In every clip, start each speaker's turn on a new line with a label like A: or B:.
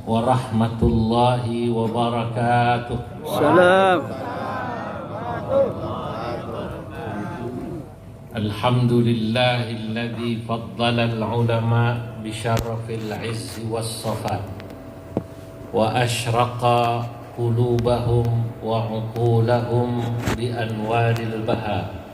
A: warahmatullahi wabarakatuh.
B: Salam.
A: Alhamdulillahilladzi faddala al-ulama bisyarafil izzi was-safa wa asyraqa qulubahum wa uqulahum bi anwaril baha.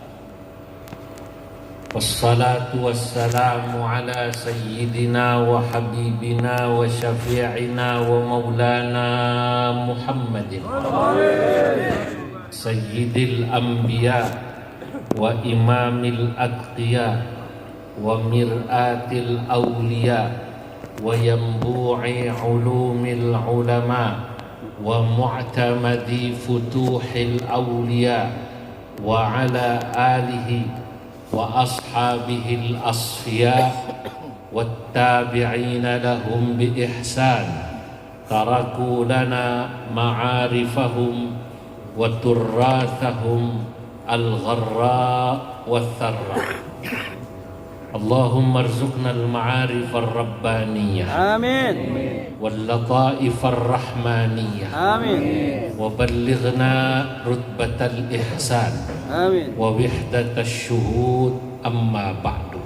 A: Wassalatu wassalamu ala sayyidina wa habibina wa syafi'ina wa maulana Muhammadin sayyidil anbiya wa imamil atqiya wa mir'atil awliya wa yanbu'i ulumil ulama wa mu'tamadi futuhil awliya wa ala alihi wa ashabihil asfiya wattabi'ina lahum bi ihsan taraku lana ma'arifahum wa turrathahum al-gharra wal-tharra. Allahumma arzuqna al-ma'arif ar-rabbaniyah,
B: Amin.
A: wal-lataif ar-rahmaniyah,
B: Amin.
A: wa ballighna rutbatal ihsan
B: Amin.
A: wa wihdatal syuhud. Amma ba'du.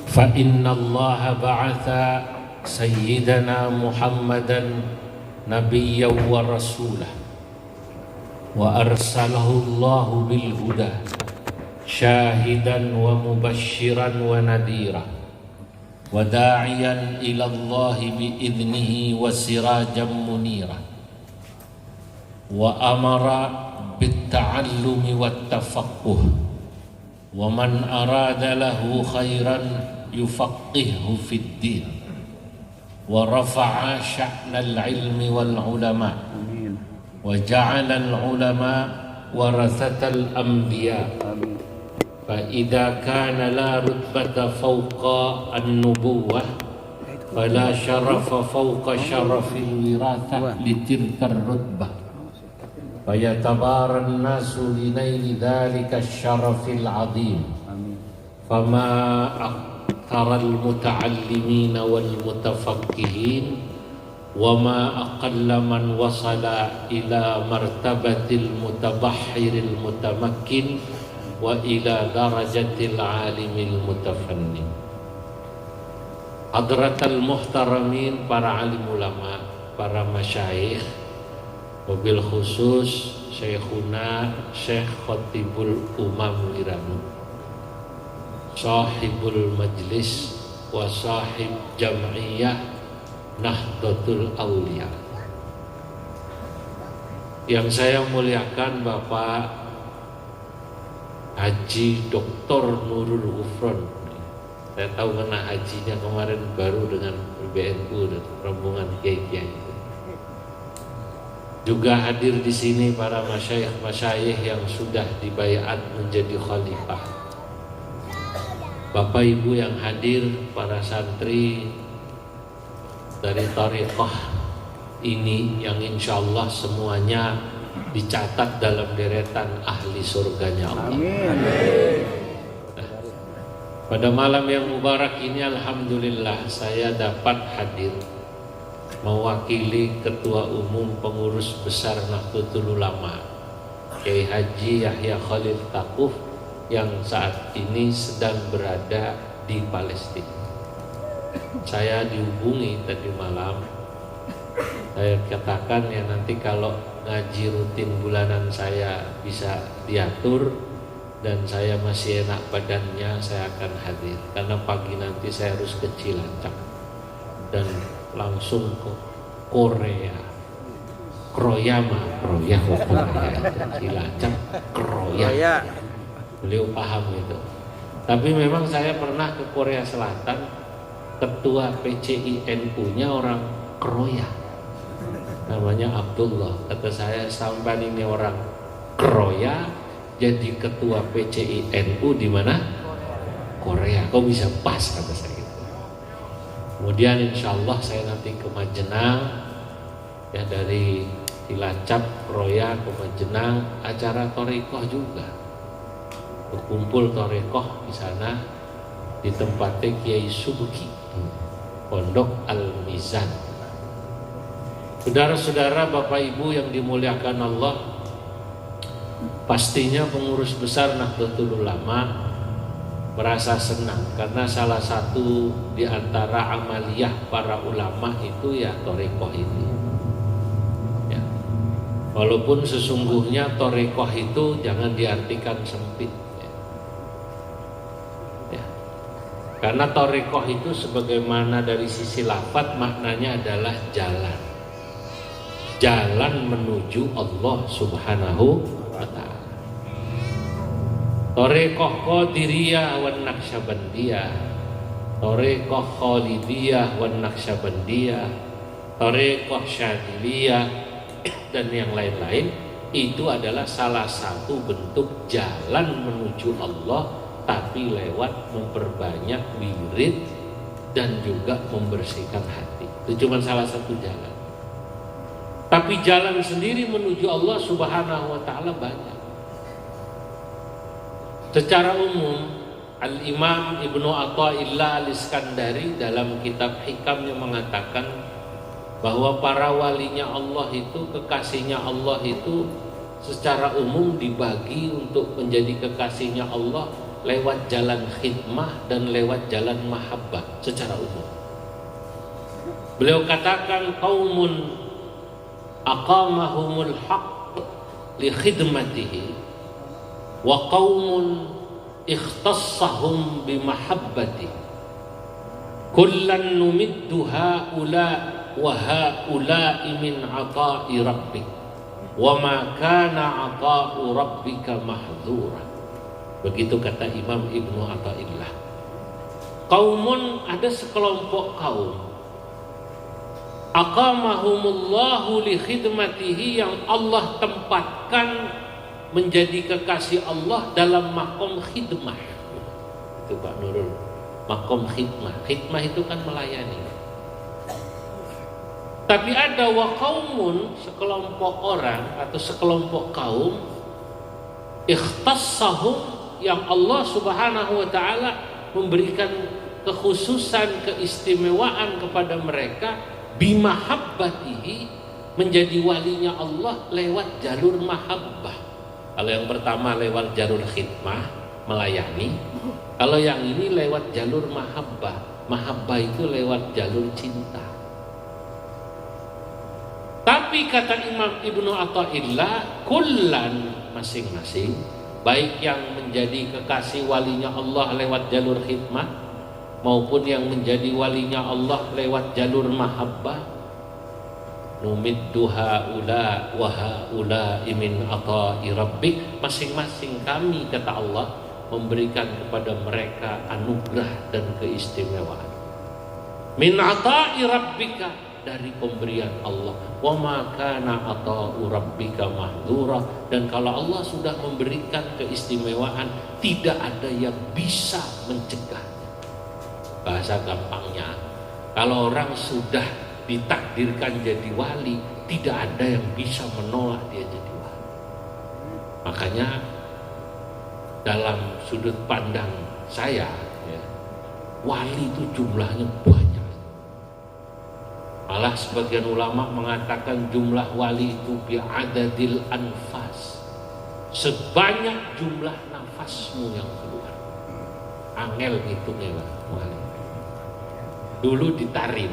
A: Fa inna Allah ba'atha sayyidana Muhammadan nabiyyan wa rasulah wa arsalahu Allah bil huda syahidan wa mubashiran wa nadira wa da'iyan ila Allah bi idnihi wa sirajan munira wa amara bit ta'allumi wat tafaqquh wa man arada lahu khairan yufaqqihhu fid din wa rafa'a sya'nal ilmi wal ulama wa ja'ala al ulama warathatal anbiya fa idza kana la rutbata fawqa an-nubuwah fala syarafa fawqa syarafil wirathah litilkar rutbah fa yatabaran nasu linaili dzalika syarafil azim fama ترى المتعلمين والمتفقهين وما أقل من وصل إلى مرتبة المتبحر المتمكن وإلى درجة العالم المتفنن. Hadratal muhtaramin, para alim ulama, para masyayikh, wabil khusus Syekhuna Syekh Khatibul Umam Liranu, sahibul majlis wa sahib jam'iyah Nahdlatul Auliya. Yang saya muliakan Bapak Haji Dr. Nurul Ghufron. Saya tahu kena hajinya kemarin baru dengan BNU dan rombongan kiai-kiai. Juga hadir di sini para masyayikh yang sudah dibaiat menjadi khalifah. Bapak Ibu yang hadir, para santri dari tariqah ini yang insya Allah semuanya dicatat dalam deretan ahli surganya Allah.
B: Amin.
A: Pada malam yang mubarak ini alhamdulillah saya dapat hadir mewakili Ketua Umum Pengurus Besar Nahdlatul Ulama Kiai Haji Yahya Khalil Stakuf yang saat ini sedang berada di Palestina. Saya dihubungi tadi malam, saya katakan ya nanti kalau ngaji rutin bulanan saya bisa diatur dan saya masih enak badannya, saya akan hadir. Karena pagi nanti saya harus ke Cilacap dan langsung ke Korea. Kroyama, Korea, Cilacap, Kroya. Beliau paham itu. Tapi memang saya pernah ke Korea Selatan, ketua PCI NU-nya orang Kroya, namanya Abdullah. Kata saya, sampai ini orang Kroya jadi ketua PCI NU di mana? Korea. Kok bisa pas, kata saya gitu. Kemudian insya Allah saya nanti ke Majenang, ya dari Cilacap, Roya, Komajenang, acara torekoh juga. Berkumpul torekoh di sana di tempatnya Kiai Subki, Pondok Al-Mizan. Saudara-saudara, Bapak Ibu yang dimuliakan Allah, pastinya pengurus besar Nahdlatul Ulama merasa senang karena salah satu di antara amaliyah para ulama itu ya torekoh ini. Ya. Walaupun sesungguhnya torekoh itu jangan diartikan sempit. Ya. Karena torekoh itu sebagaimana dari sisi lafadz maknanya adalah jalan. Jalan menuju Allah Subhanahu wa ta'ala. Torekoh Qadiriyah wan Naqsyabandiyah, Torekoh Khalidiyah wan Naqsyabandiyah, Torekoh Syadiliyah dan yang lain-lain itu adalah salah satu bentuk jalan menuju Allah, tapi lewat memperbanyak wirid dan juga membersihkan hati. Itu cuma salah satu jalan. Tapi jalan sendiri menuju Allah Subhanahu wa ta'ala banyak. Secara umum Al-Imam Ibnu Athaillah Al-Iskandari dalam kitab Hikamnya mengatakan bahwa para walinya Allah itu, kekasihnya Allah itu secara umum dibagi untuk menjadi kekasihnya Allah lewat jalan khidmah dan lewat jalan mahabbah secara umum. Beliau katakan qaumun aqamahumul haqq li khidmatihi wa qaumun ikhtassahum bi mahabbati kullan numiddu haula wa haula min ata'i rabbik wa ma kana ata'u rabbika mahdhura. Begitu kata Imam Ibnu Athaillah. Qaumun, ada sekelompok kaum, aqamahumullahu li khidmatihi, yang Allah tempatkan menjadi kekasih Allah dalam makom khidmah. Itu Pak Nurul, makom khidmah. Khidmah itu kan melayani. Tapi ada wa qaumun, sekelompok orang atau sekelompok kaum, ikhtassahum, yang Allah Subhanahu wa ta'ala memberikan kekhususan, keistimewaan kepada mereka bimahabbatihi, menjadi walinya Allah lewat jalur mahabbah. Kalau yang pertama lewat jalur khidmah, melayani. Kalau yang ini lewat jalur mahabbah. Mahabbah itu lewat jalur cinta. Tapi kata Imam Ibnu Athaillah, kullan, masing-masing, baik yang menjadi kekasih walinya Allah lewat jalur khidmah maupun yang menjadi walinya Allah lewat jalur mahabbah, numiddu haula wa haula min ata'i rabbik, masing-masing kami, kata Allah, memberikan kepada mereka anugerah dan keistimewaan. Min ata'i rabbika, dari pemberian Allah. Wa ma kana ata'u rabbika mahdhura, dan kalau Allah sudah memberikan keistimewaan, tidak ada yang bisa mencegah. Bahasa gampangnya, kalau orang sudah ditakdirkan jadi wali, tidak ada yang bisa menolak dia jadi wali. Makanya dalam sudut pandang saya, ya, wali itu jumlahnya banyak. Malah sebagian ulama mengatakan jumlah wali itu bi'adadil anfas, sebanyak jumlah nafasmu yang keluar. Angel ngitungnya lah wali. Dulu di Tarim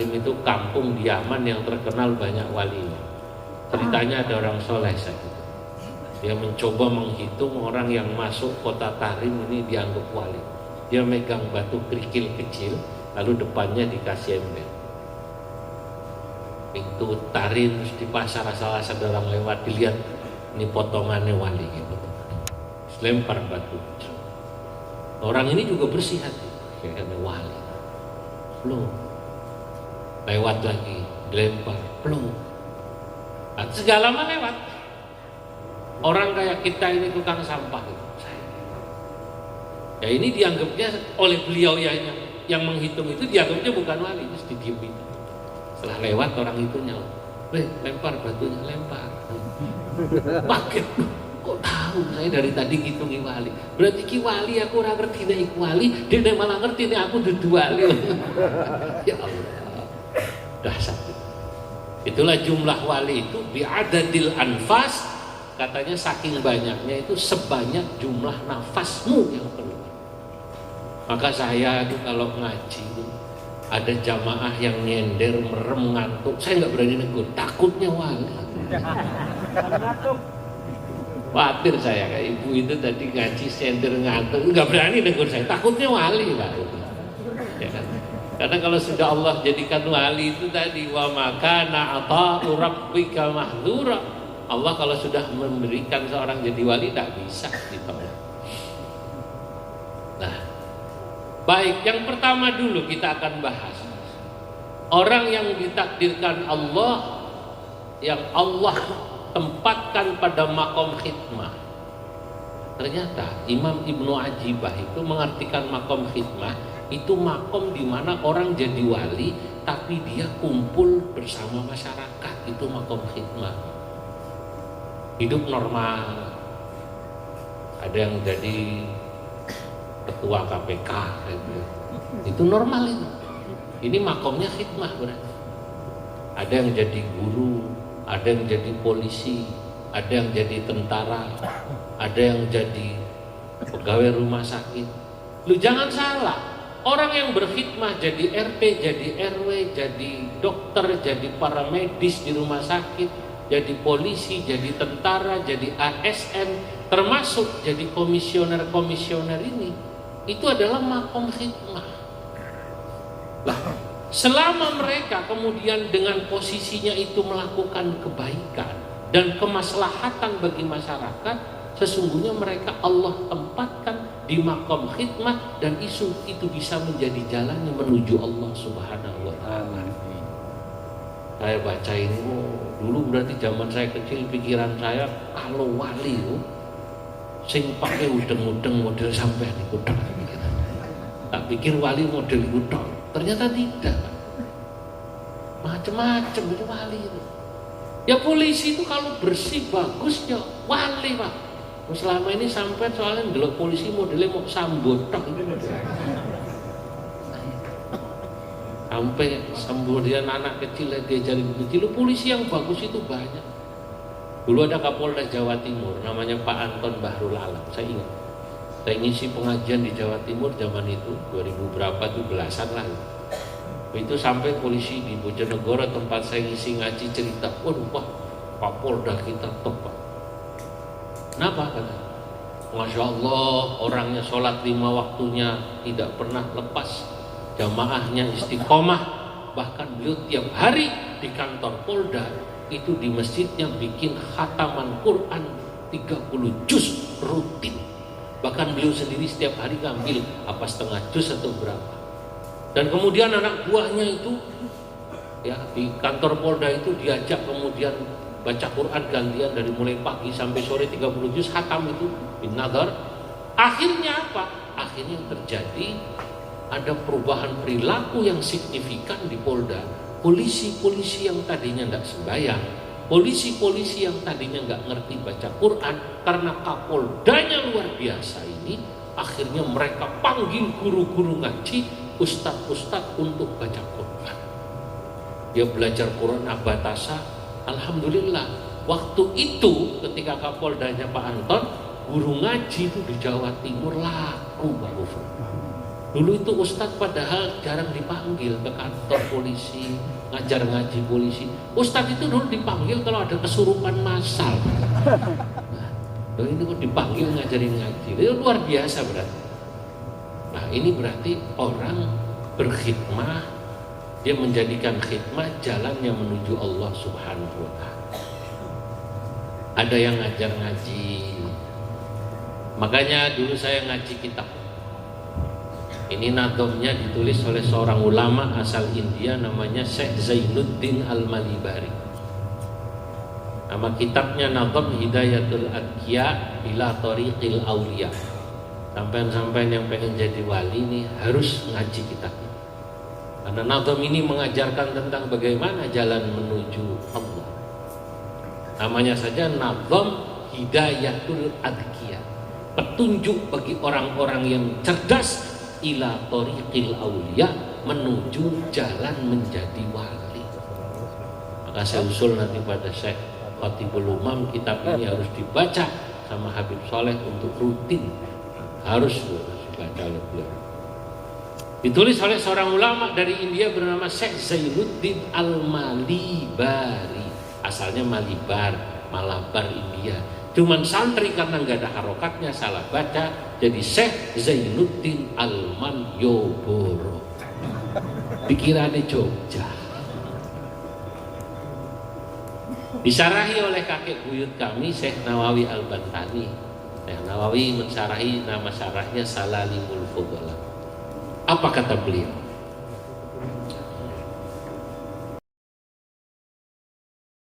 A: itu kampung di Yaman yang terkenal banyak walinya. Ceritanya ada orang soleh saat itu. Dia mencoba menghitung orang yang masuk kota Tarim ini dianggap wali. Dia megang batu kerikil kecil, lalu depannya dikasih ember. Pintu Tarim di pasar, salah ada orang lewat, dilihat ini potongannya wali gitu. Lempar batu. Orang ini juga bersih hati, kayaknya wali. Belum. Lewat lagi, dilempar, belum. Segala mah lewat. Orang kayak kita ini tukang sampah gitu. Ya ini dianggapnya oleh beliau yang menghitung itu, dianggapnya bukan wali, terus didiemin. Setelah lewat orang itu nyaut, lempar batunya, lempar. Kaget, kok tahu saya dari tadi gitu Kiwali. Berarti Kiwali aku ora ngerti nek Kiwali, dia malah ngerti nek aku dudu wali. Ya Allah, dahsyat. Itulah jumlah wali itu bi'adadil anfas, katanya saking banyaknya itu sebanyak jumlah nafasmu yang keluar. Maka saya itu kalau ngaji itu ada jamaah yang nyender, merem, ngantuk, saya nggak berani negur, takutnya wali. Khawatir saya, kayak ibu itu tadi ngaji nyender, ngantuk, nggak berani negur saya, takutnya wali lah. Ya kan? Karena kalau sudah Allah jadikan wali itu tadi, wa makana ata'u rabbika mahdzura. Allah kalau sudah memberikan seorang jadi wali tak bisa ditolak. Nah, baik, yang pertama dulu kita akan bahas orang yang ditakdirkan Allah, yang Allah tempatkan pada makom khidmah. Ternyata Imam Ibnu Ajibah itu mengartikan makom khidmah itu makom di mana orang jadi wali tapi dia kumpul bersama masyarakat, itu makom khidmah. Hidup normal, ada yang jadi ketua KPK gitu. Itu normal itu. Ini makomnya khidmah berarti. Ada yang jadi guru, ada yang jadi polisi, ada yang jadi tentara, ada yang jadi pegawai rumah sakit. Lu jangan salah, orang yang berkhidmah jadi RT, jadi RW, jadi dokter, jadi paramedis di rumah sakit, jadi polisi, jadi tentara, jadi ASN, termasuk jadi komisioner-komisioner ini, itu adalah makom khidmah. Lah, selama mereka kemudian dengan posisinya itu melakukan kebaikan dan kemaslahatan bagi masyarakat, sesungguhnya mereka Allah tempatkan di makom khidmah dan itu bisa menjadi jalan yang menuju Allah Subhanahu wa Ta'ala. Saya baca ini, dulu berarti zaman saya kecil pikiran saya kalau wali itu sing pakai udeng-udeng model sampean iku tok. Tak pikir wali model iku tok. Ternyata tidak. Macam-macam itu wali itu. Ya polisi itu kalau bersih bagus ya wali, Pak. Selama ini sampai soalnya ndelok polisi modelnya mau sambut tok. Sampai kemudian anak kecil diajarin begitu, polisi yang bagus itu banyak. Dulu ada Kapolda Jawa Timur namanya Pak Anton Bahrul Alam, saya ingat. Saya ngisi pengajian di Jawa Timur zaman itu 2000 berapa tuh, belasan lah. Itu sampai polisi di Bojonegoro tempat saya ngisi ngaji cerita, waduh Pak, Kapolda kita top Pak. Kenapa? Kata, Masya Allah, orangnya sholat 5 waktunya tidak pernah lepas, jamaahnya istiqomah, bahkan beliau tiap hari di kantor Polda itu di masjidnya bikin khataman Quran 30 juz rutin. Bahkan beliau sendiri setiap hari ngambil apa setengah juz atau berapa. Dan kemudian anak buahnya itu ya di kantor Polda itu diajak kemudian baca Quran gantian dari mulai pagi sampai sore 30 juz khatam itu bin nadhar. Akhirnya apa? Akhirnya terjadi ada perubahan perilaku yang signifikan di Polda. Polisi-polisi yang tadinya tidak sembahyang, polisi-polisi yang tadinya nggak ngerti baca Quran, karena Kapoldanya luar biasa ini, akhirnya mereka panggil guru-guru ngaji, ustadz-ustadz untuk baca Quran. Dia belajar Quran abatasa. Alhamdulillah, waktu itu ketika Kapoldanya Pak Anton, guru ngaji itu di Jawa Timur laku, Pak Gufur. Dulu itu ustadz padahal jarang dipanggil ke kantor polisi, ngajar ngaji polisi. Ustadz itu dulu dipanggil kalau ada kesurupan massal. Nah, ini kok dipanggil ngajarin ngaji. Itu luar biasa berarti. Nah, ini berarti orang berkhidmah, dia menjadikan khidmah jalan yang menuju Allah Subhanahu wa Ta'ala. Ada yang ngajar ngaji. Makanya dulu saya ngaji kitab. Ini nadomnya ditulis oleh seorang ulama asal India namanya Syekh Zainuddin Al-Malibari. Nama kitabnya Nadom Hidayatul Adqiya ila Tariqil Auliya. Sampai-sampai yang pengen jadi wali ini harus ngaji kitabnya. Karena nazam ini mengajarkan tentang bagaimana jalan menuju Allah. Namanya saja nazam hidayatul adqiyah, petunjuk bagi orang-orang yang cerdas, ila thoriqil auliya, menuju jalan menjadi wali. Maka saya usul nanti pada Syekh Khatibul Umam, kitab ini harus dibaca sama Habib Soleh untuk rutin, harus dibaca oleh beliau. Ditulis oleh seorang ulama dari India bernama Syekh Zainuddin Al-Malibari. Asalnya Malibar, Malabar India. Cuman santri karena nggak ada harokatnya salah baca, jadi Syekh Zainuddin Al-Manyoboro. Pikirannya Jogja. Disarahi oleh kakek buyut kami Syekh Nawawi Al-Bantani. Syekh Nawawi mensarahi, nama syarahnya Salalimul Fudhala. Apa kata beliau?